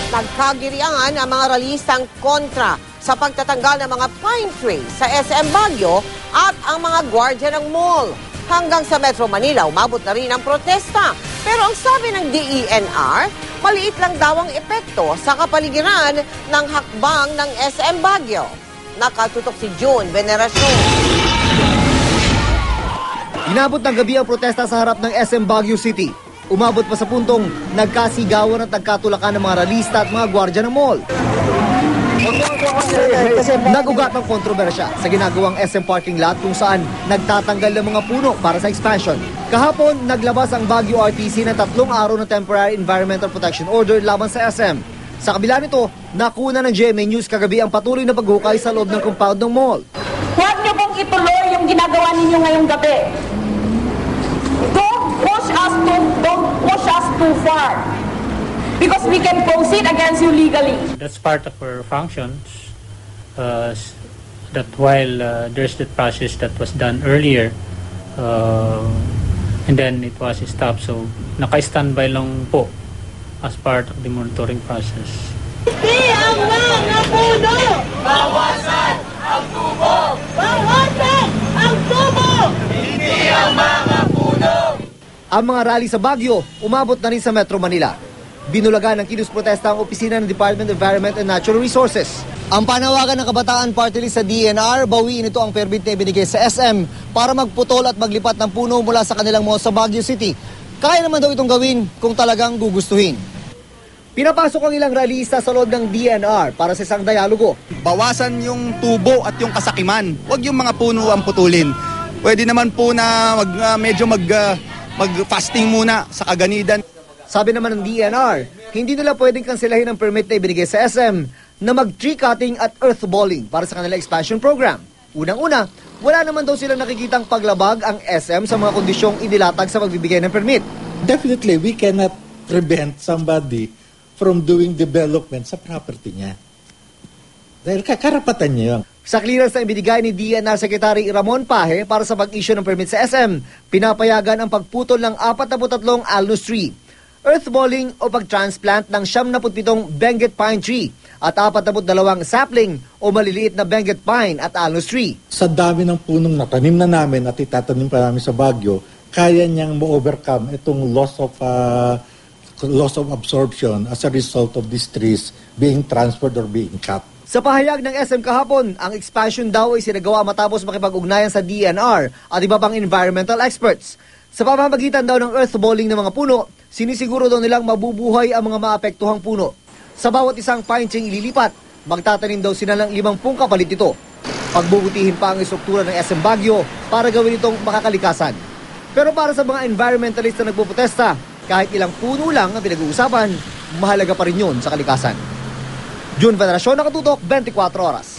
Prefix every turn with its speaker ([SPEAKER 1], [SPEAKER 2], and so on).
[SPEAKER 1] Nagkagiriangan ang mga ralistang kontra sa pagtatanggal ng mga pine tree sa SM Baguio at ang mga gwardya ng mall. Hanggang sa Metro Manila, umabot na rin ang protesta. Pero ang sabi ng DENR, maliit lang daw ang epekto sa kapaligiran ng hakbang ng SM Baguio. Nakatutok si June Veneracion.
[SPEAKER 2] Inabot ng gabi ang protesta sa harap ng SM Baguio City. Umabot pa sa puntong nagkasigawan at nagkatulakan ng mga ralista at mga gwardya ng mall. Nagugat ng kontrobersya sa ginagawang SM parking lot kung saan nagtatanggal ng mga puno para sa expansion. Kahapon, naglabas ang Baguio RTC ng 3 araw na Temporary Environmental Protection Order laban sa SM. Sa kabila nito, nakuna ng GMA News kagabi ang patuloy na paghukay sa loob ng compound ng mall.
[SPEAKER 3] Huwag niyo pong ituloy yung ginagawa ninyo ngayong gabi. Don't push us too far. Because we can proceed against you legally.
[SPEAKER 4] That's part of our functions. That while there's the process that was done earlier, and then it was stopped. So naka-standby lang po as part of the monitoring process.
[SPEAKER 5] Hindi ang mga puno! Bawasan ang tubo! Bawasan ang tubo! Hindi ang mga puno!
[SPEAKER 2] Ang mga rally sa Baguio, umabot na rin sa Metro Manila. Binulagan ng kilos protesta ang opisina ng Department of Environment and Natural Resources. Ang panawagan ng Kabataan Party List sa DENR, bawiin ito ang permit na ibinigay sa SM para magputol at maglipat ng puno mula sa kanilang mall sa Baguio City. Kaya naman daw itong gawin kung talagang gugustuhin. Pinapasok ang ilang rallyista sa loob ng DENR para sa isang dialogo.
[SPEAKER 6] Bawasan yung tubo at yung kasakiman. Huwag yung mga puno ang putulin. Pwede naman po na mag-fasting muna sa kaganidan.
[SPEAKER 2] Sabi naman ng DENR, hindi nila pwedeng kanselahin ang permit na ibinigay sa SM na mag-tree cutting at earth balling para sa kanilang expansion program. Unang-una, wala naman daw silang nakikitang paglabag ang SM sa mga kondisyong inilatag sa pagbibigay ng permit.
[SPEAKER 7] Definitely, we cannot prevent somebody from doing development sa property niya. Dahil karapatan niya yun.
[SPEAKER 2] Sa clearance na ibinigay ni DENR Secretary Ramon Pahe para sa pag-issue ng permit sa SM, pinapayagan ang pagputol ng 43 alnus tree, earthballing o pag-transplant ng 77 Benguet pine tree at 42 sapling o maliliit na Benguet pine at alnus tree.
[SPEAKER 7] Sa dami ng punong natanim na namin at itatanim pa namin sa Baguio, kaya niyang ma-overcome itong loss of absorption as a result of these trees being transferred or being cut.
[SPEAKER 2] Sa pahayag ng SM kahapon, ang expansion daw ay sinagawa matapos makipag-ugnayan sa DENR at iba pang environmental experts. Sa pamamagitan daw ng earthballing ng mga puno, sinisiguro daw nilang mabubuhay ang mga maapektuhang puno. Sa bawat isang pine tree ililipat, magtatanim daw sila ng 50 kapalit ito. Pagbubutihin pa ang istruktura ng SM Baguio para gawin itong makakalikasan. Pero para sa mga environmentalist na nagpuprotesta, kahit ilang puno lang ang pinag-uusapan, mahalaga pa rin yun sa kalikasan. June Veneracion, Nakatutok, 24 Oras.